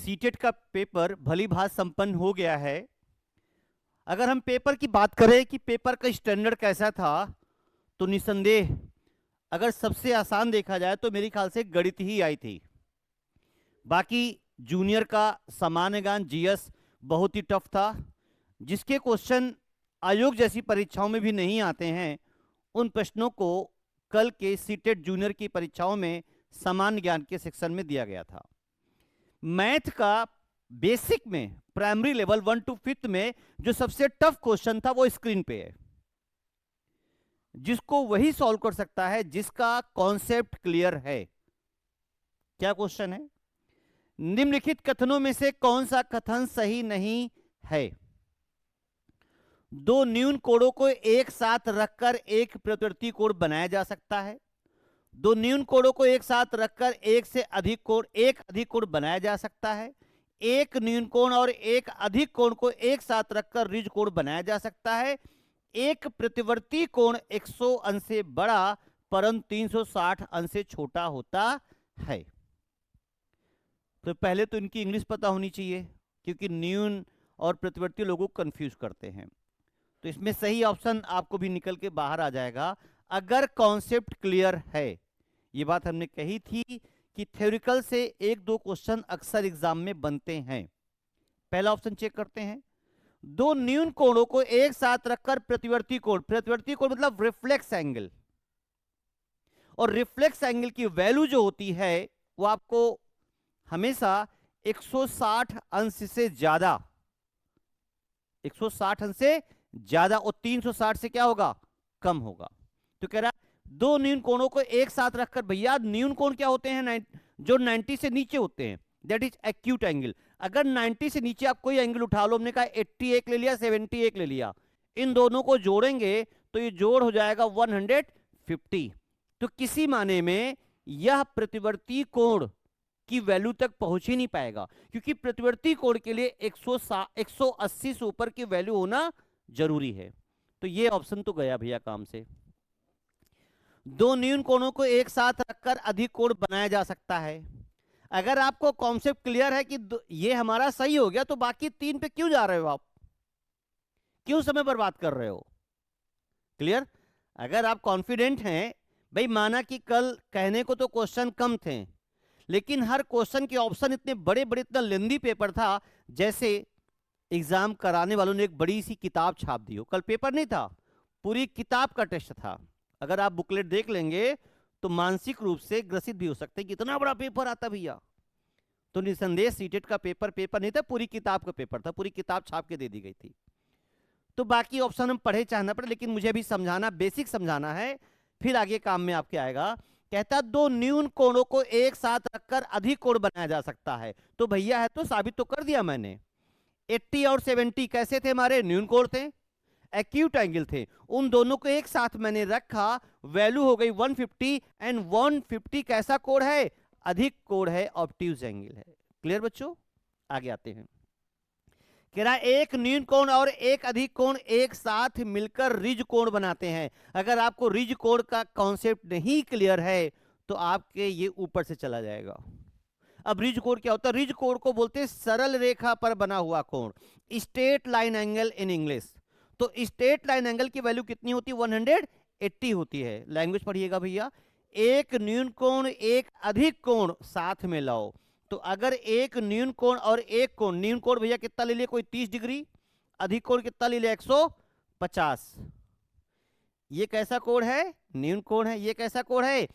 CTET का paper भली भांति संपन्न हो गया है। अगर हम पेपर की बात करें कि पेपर का स्टैंडर्ड कैसा था, तो निसंदेह अगर सबसे आसान देखा जाए तो मेरे ख्याल से गणित ही आई थी। बाकी जूनियर का सामान्य ज्ञान जीएस बहुत ही टफ था, जिसके क्वेश्चन आयोग जैसी परीक्षाओं में भी नहीं आते हैं। उन प्रश्नों को कल के सीटेट जूनियर की परीक्षाओं में सामान्य ज्ञान के सेक्शन में दिया गया था। मैथ का बेसिक में प्राइमरी लेवल 1 to 5 में जो सबसे टफ क्वेश्चन था वो स्क्रीन पे है, जिसको वही सॉल्व कर सकता है जिसका कॉन्सेप्ट क्लियर है। क्या क्वेश्चन है? निम्नलिखित कथनों में से कौन सा कथन सही नहीं है? दो न्यून कोणों को एक साथ रखकर एक प्रत्यावर्ती कोण बनाया जा सकता है। दो न्यून कोणों को एक साथ रखकर एक अधिक कोण बनाया जा सकता है। एक न्यून कोण और एक अधिक कोण को एक साथ रखकर ऋज कोण बनाया जा सकता है। एक प्रतिवर्ती कोण 100 अंश से बड़ा परंतु 360 अंश से छोटा होता है। तो पहले तो इनकी इंग्लिश पता होनी चाहिए, क्योंकि न्यून और प्रतिवर्ती लोगों को कंफ्यूज करते हैं। तो इसमें सही ऑप्शन आपको भी निकल के बाहर आ जाएगा अगर कॉन्सेप्ट क्लियर है। ये बात हमने कही थी कि थ्योरिकल से एक दो क्वेश्चन अक्सर एग्जाम में बनते हैं। पहला ऑप्शन चेक करते हैं। दो न्यून कोणों को एक साथ रखकर प्रतिवर्ती कोण मतलब रिफ्लेक्स एंगल, और रिफ्लेक्स एंगल की वैल्यू जो होती है वो आपको हमेशा 160 अंश से ज्यादा, 160 अंश से ज्यादा और 360 से क्या होगा? कम होगा। तो कह रहा दो न्यून कोणों को एक साथ रखकर, भैया न्यून कोण क्या होते हैं? जो 90 से नीचे होते हैं, दैट इज एक्यूट एंगल। अगर 90 से नीचे आप कोई एंगल उठा लो, हमने कहा 81 ले लिया, 71 ले लिया, इन दोनों को जोड़ेंगे तो ये जोड़ हो जाएगा 150। तो किसी माने में यह प्रतिवर्ती कोण की वैल्यू तक पहुंच ही नहीं पाएगा, क्योंकि प्रतिवर्ती कोण के लिए 180 से ऊपर की वैल्यू होना जरूरी है। तो ये ऑप्शन तो गया भैया काम से। दो न्यून कोणों को एक साथ रखकर अधिक कोण बनाया जा सकता है। अगर आपको कॉन्सेप्ट क्लियर है कि ये हमारा सही हो गया, तो बाकी तीन पे क्यों जा रहे हो आप? क्यों समय बर्बाद कर रहे हो? क्लियर? अगर आप कॉन्फिडेंट हैं, भाई माना कि कल कहने को तो क्वेश्चन कम थे, लेकिन हर क्वेश्चन के ऑप्शन इतने बड़े बड़े, इतना लेंदी पेपर था, जैसे एग्जाम कराने वालों ने एक बड़ी सी किताब छाप दी हो। कल पेपर नहीं था, पूरी किताब का टेस्ट था। अगर आप बुकलेट देख लेंगे तो मानसिक रूप से ग्रसित भी हो सकते हैं, कितना बड़ा पेपर आता भैया। तो निसंदेह सीटेट का पेपर नहीं था, पूरी किताब का पेपर था, पूरी किताब छाप के दे दी गई थी। तो बाकी ऑप्शन हम पढ़े चाहे ना पढ़े, लेकिन मुझे भी समझाना, बेसिक समझाना है, फिर आगे काम में आपके आएगा। कहता दो न्यून कोणों को एक साथ रखकर अधिक कोण बनाया जा सकता है। तो भैया है तो साबित तो कर दिया मैंने। 80 और 70 कैसे थे? हमारे न्यून कोण थे, एक्यूट एंगल थे। उन दोनों को एक साथ मैंने रखा, वैल्यू हो गई 150, एंड 150 कैसा कोण है? अधिक कोण है, ऑब्ट्यूज एंगल है। क्लियर बच्चों? आगे आते हैं। कह रहा एक न्यून कोण और एक अधिक कोण एक साथ मिलकर रिज कोण बनाते हैं। अगर आपको रिज कोण का कॉन्सेप्ट नहीं क्लियर है तो आपके ये ऊपर से चला जाएगा। अब रिज कोण क्या होता है? रिज कोण को बोलते हैं सरल रेखा पर बना हुआ कोण, straight line angle in English. तो स्ट्रेट लाइन एंगल की वैल्यू कितनी होती है? 180 होती है। लैंग्वेज पढ़िएगा भैया। एक न्यून कोण एक अधिक कोण साथ में लाओ, तो अगर एक न्यून कोण और एक कोण, न्यून कोण भैया कितना ले लिया? कोई 30 डिग्री, अधिक कोण कितना ले लिया? 150। ये कैसा कोण है? न्यून कोण है। ये कैसा कोण है?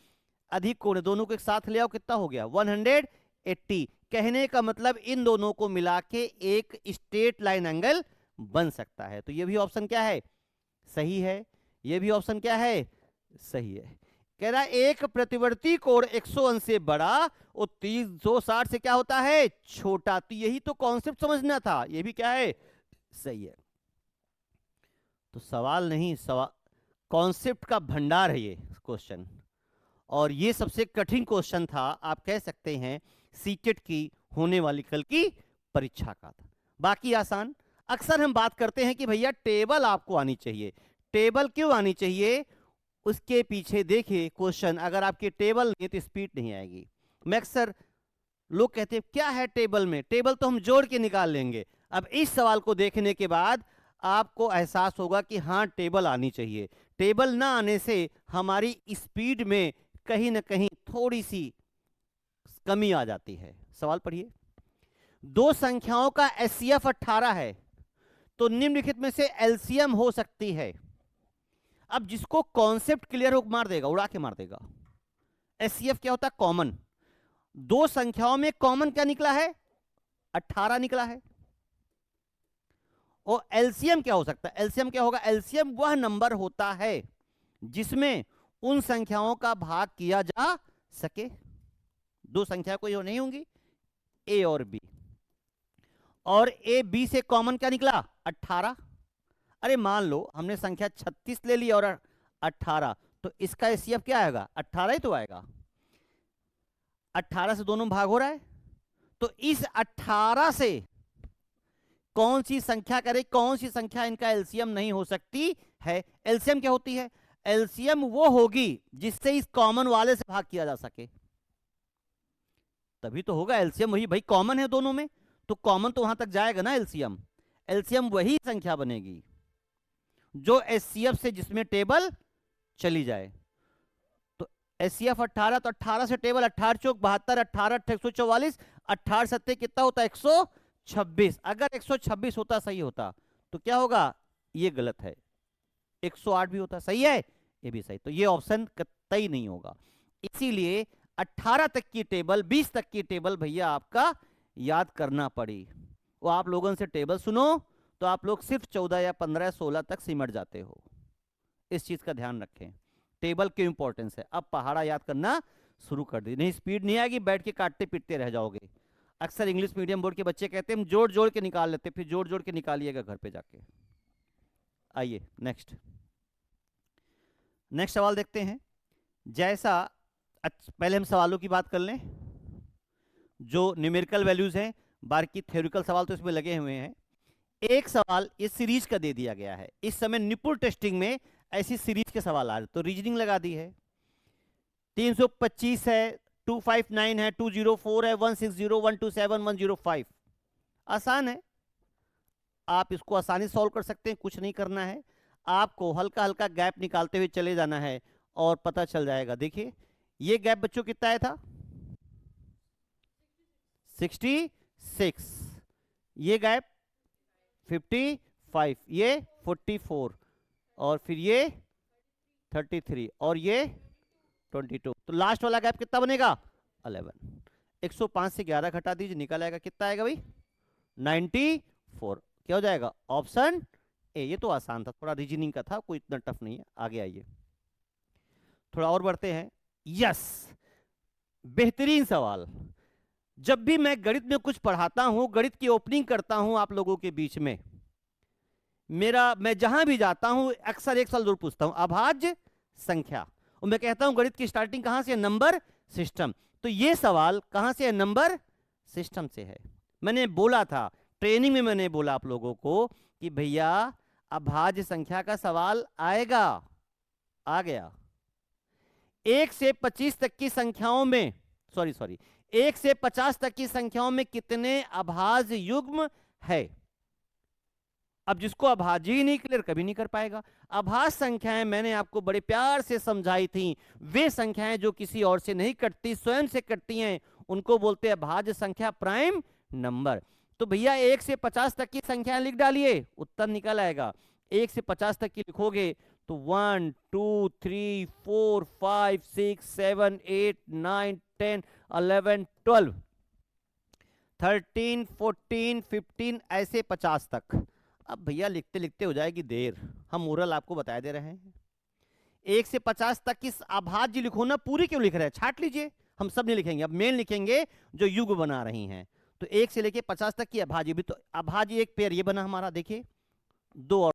अधिक कोण है। दोनों को एक साथ ले आओ, कितना हो गया? 180। कहने का मतलब इन दोनों को मिला के एक स्ट्रेट लाइन एंगल बन सकता है। तो ये भी ऑप्शन क्या है? सही है। ये भी ऑप्शन क्या है? सही है। कह रहा एक प्रतिवर्ती कोण 100 अंश से बड़ा और 360 से क्या होता है? छोटा। तो यही तो कॉन्सेप्ट समझना था। ये भी क्या है? सही है। तो सवाल नहीं, कॉन्सेप्ट का भंडार है ये क्वेश्चन, और ये सबसे कठिन क्वेश्चन था, आप कह सकते हैं सीटेट की होने वाली कल की परीक्षा का था। बाकी आसान। अक्सर हम बात करते हैं कि भैया टेबल आपको आनी चाहिए। टेबल क्यों आनी चाहिए? उसके पीछे देखिए क्वेश्चन, अगर आपकी टेबल नहीं तो स्पीड नहीं आएगी। मैं अक्सर लोग कहते हैं क्या है टेबल में, टेबल तो हम जोड़ के निकाल लेंगे। अब इस सवाल को देखने के बाद आपको एहसास होगा कि हाँ टेबल आनी चाहिए। टेबल ना आने से हमारी स्पीड में कहीं ना कहीं थोड़ी सी कमी आ जाती है। सवाल पढ़िए। दो संख्याओं का एचसीएफ 18 है तो निम्नलिखित में से एलसीएम हो सकती है। अब जिसको कॉन्सेप्ट क्लियर हो मार देगा, उड़ा के मार देगा। एचसीएफ क्या होता है? कॉमन। दो संख्याओं में कॉमन क्या निकला है? 18 निकला है। और एलसीएम क्या हो सकता है? एलसीएम क्या होगा? एलसीएम वह नंबर होता है जिसमें उन संख्याओं का भाग किया जा सके। दो संख्या कोई नहीं होंगी, ए और बी, और ए बी से कॉमन क्या निकला? 18। अरे मान लो हमने संख्या 36 ले ली और 18, तो इसका एचसीएफ क्या आएगा? 18 ही तो आएगा। 18 से दोनों भाग हो रहा है, तो इस 18 से कौन सी संख्या करे, कौन सी संख्या इनका एलसीएम नहीं हो सकती है? एलसीएम क्या होती है? एलसीएम वो होगी जिससे इस कॉमन वाले से भाग किया जा सके, तभी तो होगा एलसीएम वही। भाई कॉमन है दोनों में, तो कॉमन तो वहां तक जाएगा ना एलसीएम। एलसीएम वही संख्या बनेगी जो एचसीएफ से जिसमें टेबल चली जाए। तो एचसीएफ 18, तो 18 से टेबल 18 चौक 72, 18 144, 18 सत्ते कितना होता है? 126। अगर 126 होता सही होता तो क्या होगा? ये गलत है। 108 भी होता सही है, ये भी सही, तो ये ऑप्शन कतई नहीं होगा। इसीलिए 18 तक की टेबल, 20 तक की टेबल भैया आपका याद करना पड़ी। वो आप लोगों से टेबल सुनो तो आप लोग सिर्फ 14 या 15 16 तक सिमट जाते हो। इस चीज का ध्यान रखें, टेबल की इंपॉर्टेंस है। अब पहाड़ा याद करना शुरू कर दी, नहीं स्पीड नहीं आएगी, बैठ के काटते पीटते रह जाओगे। अक्सर इंग्लिश मीडियम बोर्ड के बच्चे कहते हैं हम जोड़ जोड़ के निकाल लेते, फिर जोड़ जोड़ के निकालिएगा घर पे जाके। आइए नेक्स्ट सवाल देखते हैं। जैसा पहले हम सवालों की बात कर लें जो न्यूमेरिकल वैल्यूज हैं, बाकी थ्योरिकल सवाल तो इसमें लगे हुए हैं। एक सवाल इस सीरीज का दे दिया गया है। इस समय निपुण टेस्टिंग में ऐसी सीरीज के सवाल आ रहे, तो रीजनिंग लगा दी है। 325 है, 259 है, 204 है, 160, 127, 105। आसान है, आप इसको आसानी सॉल्व कर सकते हैं, कुछ नहीं करना है आपको। हल्का हल्का गैप निकालते हुए चले जाना है और पता चल जाएगा। देखिए ये गैप बच्चों कितना आया था? 66। ये गैप 55, ये 44, और फिर ये 33, और ये 22। तो लास्ट वाला गैप कितना बनेगा? 11। 105 से 11 घटा दीजिए, निकल आएगा कितना आएगा भाई? 94। क्या हो जाएगा? Option A. ये तो आसान था, थोड़ा रीजनिंग का था, कोई इतना टफ नहीं है। आगे आइए, थोड़ा और बढ़ते हैं। यस, बेहतरीन सवाल। जब भी मैं गणित में कुछ पढ़ाता हूं, गणित की ओपनिंग करता हूं आप लोगों के बीच में, मैं जहां भी जाता हूं अक्सर एक सवाल जरूर पूछता हूं, अभाज्य संख्या। और मैं कहता हूं गणित की स्टार्टिंग कहां से है? Number system. तो ये सवाल कहां से है? नंबर सिस्टम से है। मैंने बोला था ट्रेनिंग में, मैंने बोला आप लोगों को कि भैया अभाज्य संख्या का सवाल आएगा, आ गया। 1 से 25 तक की संख्याओं में, सॉरी 1 से 50 तक की संख्याओं में कितने अभाज्य युग्म है? अब जिसको अभाज्य ही नहीं क्लियर कभी नहीं कर पाएगा। अभाज्य संख्याएं मैंने आपको बड़े प्यार से समझाई थी, वे संख्याएं जो किसी और से नहीं कटती, स्वयं से कटती हैं, उनको बोलते हैं अभाज्य संख्या, प्राइम नंबर। तो भैया 1 से 50 तक की संख्याएं लिख डालिए, उत्तर निकल आएगा। 1 से 50 तक की लिखोगे तो 1 2 3 4 5 6 7 8 9 10 11 12 13 14 15 ऐसे 50 तक। अब भैया लिखते लिखते हो जाएगी देर, हम ओरल आपको बता दे रहे हैं। 1 से 50 तक की अभाज्य लिखो ना, पूरी क्यों लिख रहे हैं? छाट लीजिए, हम सब नहीं लिखेंगे, अब मेन लिखेंगे जो युग बना रही हैं। तो 1 से लेके 50 तक की अभाज्य भी, तो अभाज्य एक पेयर ये बना हमारा, देखिए 2 और